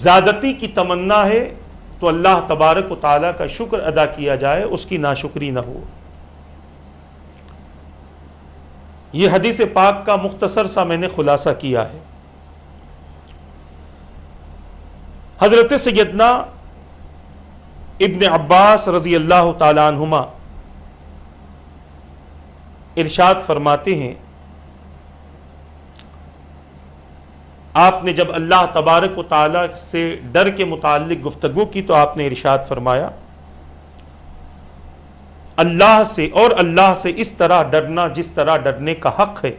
زیادتی کی تمنا ہے تو اللہ تبارک و تعالیٰ کا شکر ادا کیا جائے، اس کی ناشکری نہ ہو۔ یہ حدیث پاک کا مختصر سا میں نے خلاصہ کیا ہے۔ حضرت سیدنا ابن عباس رضی اللہ تعالی عنہما ارشاد فرماتے ہیں، آپ نے جب اللہ تبارک و تعالیٰ سے ڈر کے متعلق گفتگو کی تو آپ نے ارشاد فرمایا اللہ سے اور اللہ سے اس طرح ڈرنا جس طرح ڈرنے کا حق ہے۔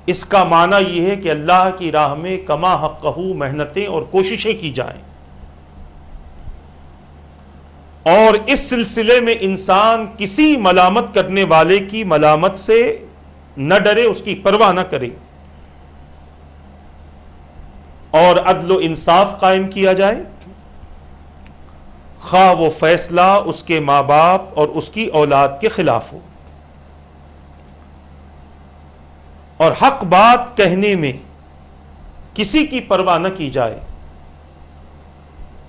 اس کا معنی یہ ہے کہ اللہ کی راہ میں کما حقہ محنتیں اور کوششیں کی جائیں، اور اس سلسلے میں انسان کسی ملامت کرنے والے کی ملامت سے نہ ڈرے، اس کی پرواہ نہ کرے، اور عدل و انصاف قائم کیا جائے، خواہ وہ فیصلہ اس کے ماں باپ اور اس کی اولاد کے خلاف ہو، اور حق بات کہنے میں کسی کی پرواہ نہ کی جائے،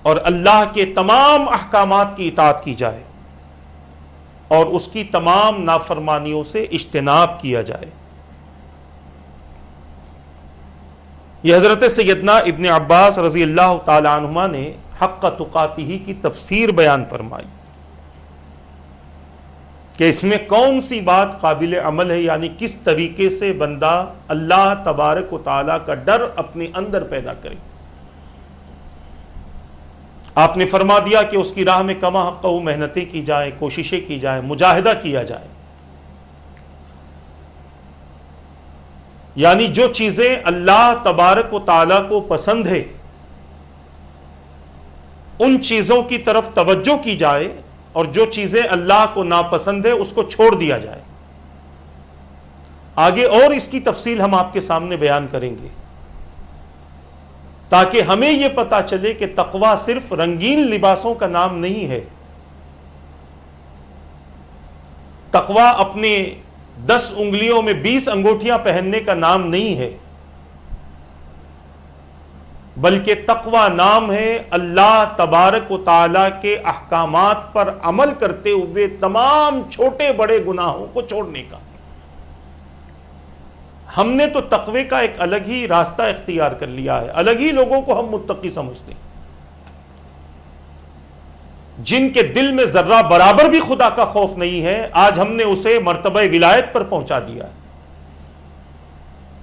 اور اللہ کے تمام احکامات کی اطاعت کی جائے، اور اس کی تمام نافرمانیوں سے اجتناب کیا جائے۔ یہ حضرت سیدنا ابن عباس رضی اللہ تعالی عنہما نے حق تقاتہ کی تفسیر بیان فرمائی کہ اس میں کون سی بات قابل عمل ہے، یعنی کس طریقے سے بندہ اللہ تبارک و تعالیٰ کا ڈر اپنے اندر پیدا کرے۔ آپ نے فرما دیا کہ اس کی راہ میں کما حقہ محنتیں کی جائیں، کوششیں کی جائیں، مجاہدہ کیا جائے، یعنی جو چیزیں اللہ تبارک و تعالیٰ کو پسند ہے ان چیزوں کی طرف توجہ کی جائے، اور جو چیزیں اللہ کو ناپسند ہے اس کو چھوڑ دیا جائے۔ آگے اور اس کی تفصیل ہم آپ کے سامنے بیان کریں گے، تاکہ ہمیں یہ پتا چلے کہ تقویٰ صرف رنگین لباسوں کا نام نہیں ہے، تقویٰ اپنے 10 انگلیوں میں 20 انگوٹھیاں پہننے کا نام نہیں ہے، بلکہ تقوی نام ہے اللہ تبارک و تعالیٰ کے احکامات پر عمل کرتے ہوئے تمام چھوٹے بڑے گناہوں کو چھوڑنے کا۔ ہم نے تو تقوی کا ایک الگ ہی راستہ اختیار کر لیا ہے، الگ ہی لوگوں کو ہم متقی سمجھتے ہیں، جن کے دل میں ذرہ برابر بھی خدا کا خوف نہیں ہے، آج ہم نے اسے مرتبہ ولایت پر پہنچا دیا ہے۔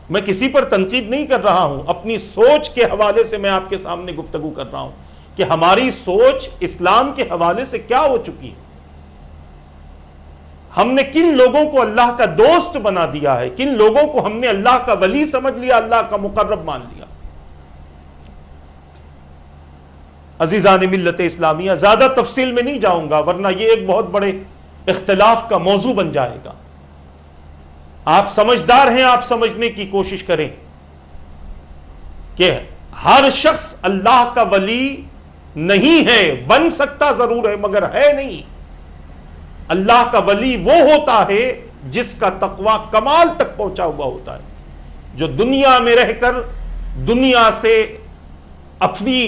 میں کسی پر تنقید نہیں کر رہا ہوں، اپنی سوچ کے حوالے سے میں آپ کے سامنے گفتگو کر رہا ہوں کہ ہماری سوچ اسلام کے حوالے سے کیا ہو چکی ہے، ہم نے کن لوگوں کو اللہ کا دوست بنا دیا ہے، کن لوگوں کو ہم نے اللہ کا ولی سمجھ لیا، اللہ کا مقرب مان لیا۔ عزیزان ملت اسلامیہ، زیادہ تفصیل میں نہیں جاؤں گا ورنہ یہ ایک بہت بڑے اختلاف کا موضوع بن جائے گا۔ آپ سمجھدار ہیں، آپ سمجھنے کی کوشش کریں کہ ہر شخص اللہ کا ولی نہیں ہے، بن سکتا ضرور ہے مگر ہے نہیں۔ اللہ کا ولی وہ ہوتا ہے جس کا تقوی کمال تک پہنچا ہوا ہوتا ہے، جو دنیا میں رہ کر دنیا سے اپنی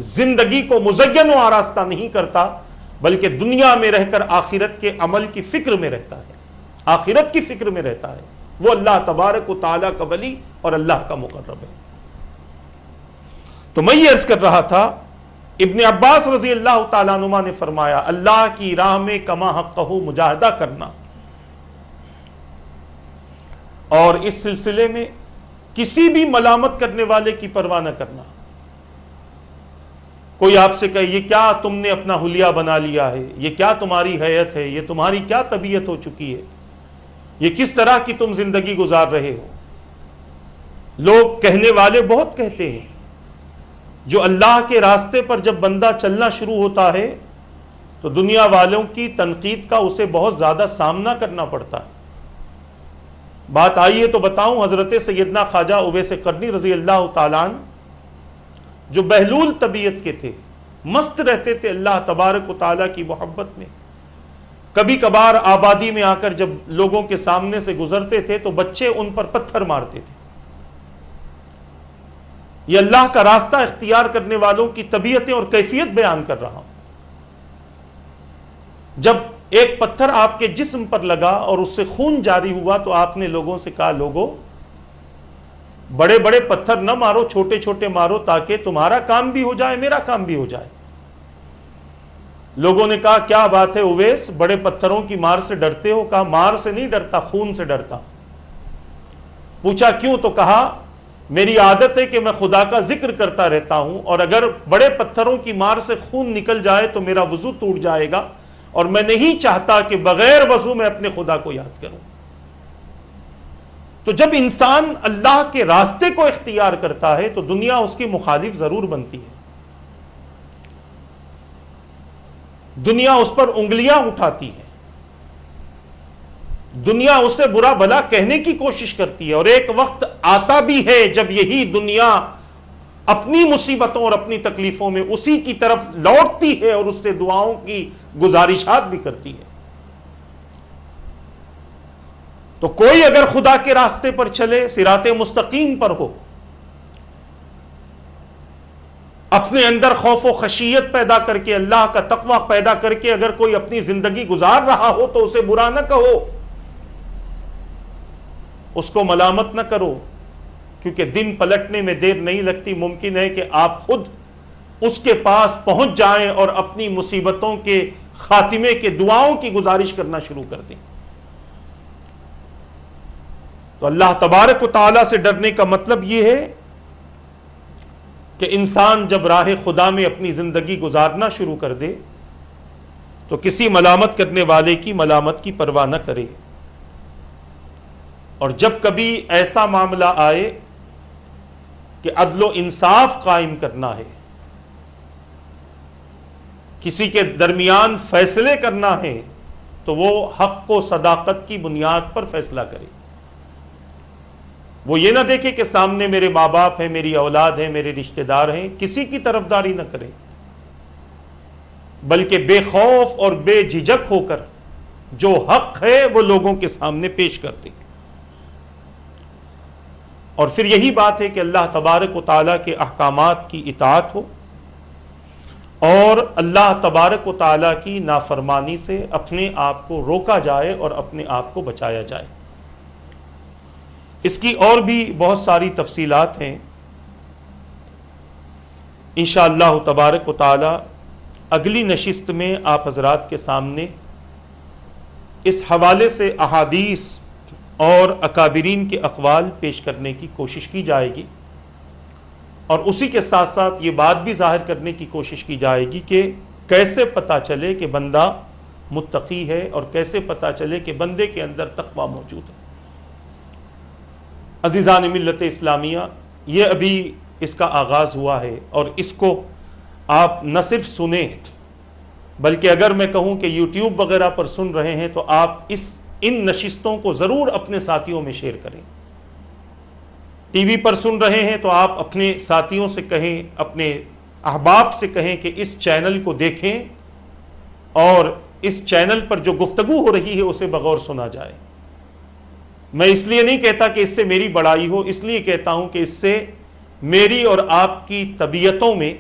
زندگی کو مزین و آراستہ نہیں کرتا، بلکہ دنیا میں رہ کر آخرت کے عمل کی فکر میں رہتا ہے، آخرت کی فکر میں رہتا ہے، وہ اللہ تبارک و تعالیٰ کا ولی اور اللہ کا مقرب ہے۔ تو میں یہ عرض کر رہا تھا، ابن عباس رضی اللہ تعالیٰ عنہما نے فرمایا، اللہ کی راہ میں کما حقہ مجاہدہ کرنا، اور اس سلسلے میں کسی بھی ملامت کرنے والے کی پرواہ نہ کرنا۔ کوئی آپ سے کہے یہ کیا تم نے اپنا حلیہ بنا لیا ہے، یہ کیا تمہاری حیت ہے، یہ تمہاری کیا طبیعت ہو چکی ہے، یہ کس طرح کی تم زندگی گزار رہے ہو۔ لوگ کہنے والے بہت کہتے ہیں، جو اللہ کے راستے پر جب بندہ چلنا شروع ہوتا ہے تو دنیا والوں کی تنقید کا اسے بہت زیادہ سامنا کرنا پڑتا ہے۔ بات آئی ہے تو بتاؤں، حضرت سیدنا خواجہ اویس قرنی رضی اللہ تعالیٰ عنہ جو بہلول طبیعت کے تھے، مست رہتے تھے اللہ تبارک و تعالیٰ کی محبت میں، کبھی کبھار آبادی میں آ کر جب لوگوں کے سامنے سے گزرتے تھے تو بچے ان پر پتھر مارتے تھے۔ یہ اللہ کا راستہ اختیار کرنے والوں کی طبیعتیں اور کیفیت بیان کر رہا ہوں۔ جب ایک پتھر آپ کے جسم پر لگا اور اس سے خون جاری ہوا تو آپ نے لوگوں سے کہا، لوگوں بڑے بڑے پتھر نہ مارو، چھوٹے چھوٹے مارو تاکہ تمہارا کام بھی ہو جائے، میرا کام بھی ہو جائے۔ لوگوں نے کہا کیا بات ہے اویس، بڑے پتھروں کی مار سے ڈرتے ہو؟ کہا مار سے نہیں ڈرتا، خون سے ڈرتا۔ پوچھا کیوں؟ تو کہا میری عادت ہے کہ میں خدا کا ذکر کرتا رہتا ہوں، اور اگر بڑے پتھروں کی مار سے خون نکل جائے تو میرا وضو ٹوٹ جائے گا، اور میں نہیں چاہتا کہ بغیر وضو میں اپنے خدا کو یاد کروں۔ تو جب انسان اللہ کے راستے کو اختیار کرتا ہے تو دنیا اس کی مخالف ضرور بنتی ہے، دنیا اس پر انگلیاں اٹھاتی ہے، دنیا اسے برا بھلا کہنے کی کوشش کرتی ہے، اور ایک وقت آتا بھی ہے جب یہی دنیا اپنی مصیبتوں اور اپنی تکلیفوں میں اسی کی طرف لوٹتی ہے اور اس سے دعاؤں کی گزارشات بھی کرتی ہے۔ تو کوئی اگر خدا کے راستے پر چلے، صراط مستقیم پر ہو، اپنے اندر خوف و خشیت پیدا کر کے، اللہ کا تقوی پیدا کر کے اگر کوئی اپنی زندگی گزار رہا ہو تو اسے برا نہ کہو، اس کو ملامت نہ کرو، کیونکہ دن پلٹنے میں دیر نہیں لگتی، ممکن ہے کہ آپ خود اس کے پاس پہنچ جائیں اور اپنی مصیبتوں کے خاتمے کے دعاؤں کی گزارش کرنا شروع کر دیں۔ تو اللہ تبارک و تعالیٰ سے ڈرنے کا مطلب یہ ہے کہ انسان جب راہ خدا میں اپنی زندگی گزارنا شروع کر دے تو کسی ملامت کرنے والے کی ملامت کی پرواہ نہ کرے، اور جب کبھی ایسا معاملہ آئے کہ عدل و انصاف قائم کرنا ہے، کسی کے درمیان فیصلے کرنا ہے، تو وہ حق و صداقت کی بنیاد پر فیصلہ کرے۔ وہ یہ نہ دیکھے کہ سامنے میرے ماں باپ ہیں، میری اولاد ہے، میرے رشتہ دار ہیں، کسی کی طرفداری نہ کرے، بلکہ بے خوف اور بے جھجک ہو کر جو حق ہے وہ لوگوں کے سامنے پیش کرتے۔ اور پھر یہی بات ہے کہ اللہ تبارک و تعالیٰ کے احکامات کی اطاعت ہو اور اللہ تبارک و تعالیٰ کی نافرمانی سے اپنے آپ کو روکا جائے اور اپنے آپ کو بچایا جائے۔ اس کی اور بھی بہت ساری تفصیلات ہیں، انشاءاللہ تبارک و تعالیٰ اگلی نشست میں آپ حضرات کے سامنے اس حوالے سے احادیث اور اکابرین کے اقوال پیش کرنے کی کوشش کی جائے گی، اور اسی کے ساتھ ساتھ یہ بات بھی ظاہر کرنے کی کوشش کی جائے گی کہ کیسے پتہ چلے کہ بندہ متقی ہے اور کیسے پتہ چلے کہ بندے کے اندر تقویٰ موجود ہے۔ عزیزان ملت اسلامیہ، یہ ابھی اس کا آغاز ہوا ہے، اور اس کو آپ نہ صرف سنیں بلکہ اگر میں کہوں کہ یوٹیوب وغیرہ پر سن رہے ہیں تو آپ ان نشستوں کو ضرور اپنے ساتھیوں میں شیئر کریں۔ ٹی وی پر سن رہے ہیں تو آپ اپنے ساتھیوں سے کہیں، اپنے احباب سے کہیں کہ اس چینل کو دیکھیں اور اس چینل پر جو گفتگو ہو رہی ہے اسے بغور سنا جائے۔ میں اس لیے نہیں کہتا کہ اس سے میری بڑائی ہو، اس لیے کہتا ہوں کہ اس سے میری اور آپ کی طبیعتوں میں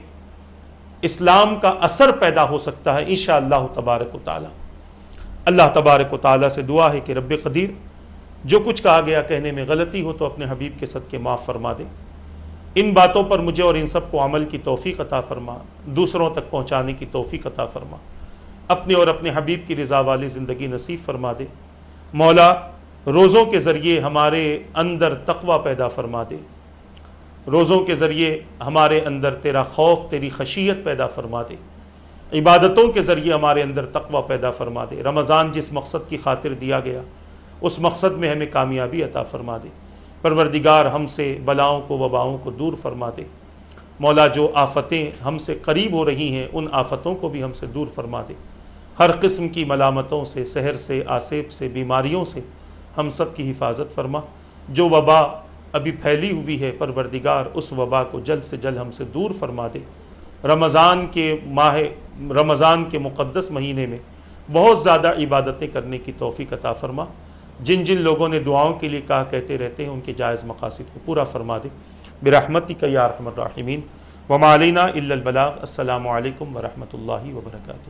اسلام کا اثر پیدا ہو سکتا ہے انشاءاللہ تبارک و تعالی۔ اللہ تبارک و تعالی سے دعا ہے کہ رب قدیر جو کچھ کہا گیا کہنے میں غلطی ہو تو اپنے حبیب کے صدقے معاف فرما دے، ان باتوں پر مجھے اور ان سب کو عمل کی توفیق عطا فرما، دوسروں تک پہنچانے کی توفیق عطا فرما، اپنے اور اپنے حبیب کی رضا والی زندگی نصیب فرما دے۔ مولا روزوں کے ذریعے ہمارے اندر تقوی پیدا فرما دے، روزوں کے ذریعے ہمارے اندر تیرا خوف، تیری خشیت پیدا فرما دے، عبادتوں کے ذریعے ہمارے اندر تقوی پیدا فرما دے۔ رمضان جس مقصد کی خاطر دیا گیا اس مقصد میں ہمیں کامیابی عطا فرما دے۔ پروردگار ہم سے بلاؤں کو، وباؤں کو دور فرما دے۔ مولا جو آفتیں ہم سے قریب ہو رہی ہیں ان آفتوں کو بھی ہم سے دور فرما دے۔ ہر قسم کی ملامتوں سے، سحر سے، آسیب سے، بیماریوں سے ہم سب کی حفاظت فرما۔ جو وبا ابھی پھیلی ہوئی ہے پروردگار اس وبا کو جلد سے جلد ہم سے دور فرما دے۔ رمضان کے مقدس مہینے میں بہت زیادہ عبادتیں کرنے کی توفیق عطا فرما۔ جن جن لوگوں نے دعاؤں کے لیے کہا کہتے رہتے ہیں ان کے جائز مقاصد کو پورا فرما دے برحمتک یا ارحم الراحمین۔ وما علینا الا البلاغ۔ السلام علیکم ورحمۃ اللہ وبرکاتہ۔